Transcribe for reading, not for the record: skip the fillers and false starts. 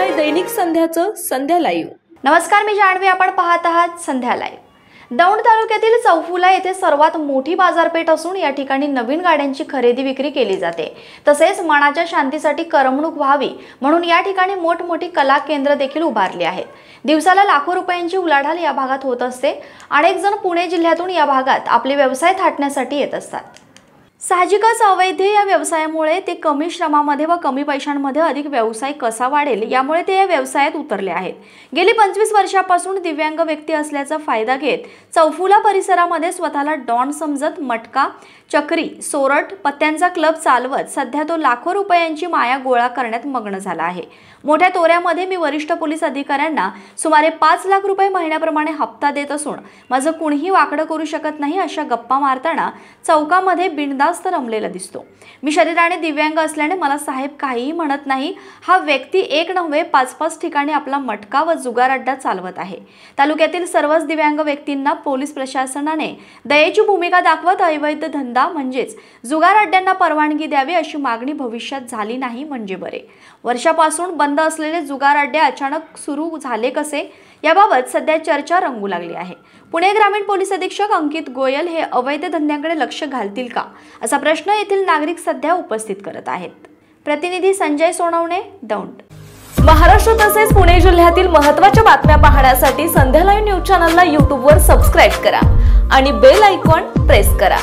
आहे दैनिक संध्याचं संध्या लाईव्ह। नमस्कार, मी जान्हवी, आपण पाहत आहात संध्या लाईव्ह। दौंड तालुक्यातील चौफुला येथे सर्वात मोठी बाजारपेठ असून या ठिकाणी नवीन गाड्यांची खरेदी विक्री केली जाते। तसेच मनाच्या शांतीसाठी करमणूक व्हावी म्हणून या ठिकाणी मोठमोठी कला केंद्र देखील उभारली आहेत। दिवसाला लाखो रुपयांची उलाढाल या भागात होत असते। अनेक जण पुणे जिल्ह्यातून या भागात आपले व्यवसाय थाटण्यासाठी येत असतात। साहजिकच अवैध या व्यवसायामुळे ते कमी श्रमामध्ये व कमी पैशांमध्ये अधिक व्यवसाय कसा वाढेल यामुळे ते या व्यवसायात उतरले आहेत। गेली 25 वर्षापासून दिव्यांग व्यक्ती असल्याचा फायदा घेत चौफुला परिसरामध्ये स्वतःला डॉन समजत मटका, चक्री, सोरठ, पत्त्यांचा क्लब चालवत सध्या तो लाखो रुपयांची माया गोळा करण्यात मग्न झाला आहे। मोठ्या तोऱ्यामध्ये मी वरिष्ठ पोलीस अधिकाऱ्यांना सुमारे 5 लाख रुपये महिन्याप्रमाणे हप्ता देत असून माझं कुणीही वाकडं करू शकत नाही अशा गप्पा मारताना चौकामध्ये बिनधास्त रमलेला दिसतो। मी शरीराने दिव्यांग असल्याने मला साहेब काहीही म्हणत नाही। हा व्यक्ती एक नव्हे 5-5 ठिकाणी आपला मटका व जुगार अड्डा चालवत आहे। तालुक्यातील सर्वच दिव्यांग व्यक्तींना पोलीस प्रशासनाने दयेची भूमिका दाखवत अवैध धंदा म्हणजेच जुगार अड्ड्यांना परवानगी द्यावी अशी मागणी भविष्यात झाली नाही म्हणजे बरे। वर्षापासून बंद असलेले जुगार अड्डे अचानक सुरू झाले कसे याबाबत सध्या चर्चा रंगू लागली आहे। पुणे ग्रामीण पोलीस अधीक्षक अंकित गोयल हे अवैध धंद्यांकडे लक्ष घालतील का असा प्रश्न येथील नागरिक सध्या उपस्थित करत आहेत। प्रतिनिधी संजय सोनवणे, दौंड। महाराष्ट्र तसेच पुणे जिल्ह्यातील महत्त्वाच्या बातम्या पाहण्यासाठी संध्या लाईव्ह न्यूज चॅनलला YouTube वर सबस्क्राइब करा आणि बेल आयकॉन प्रेस करा।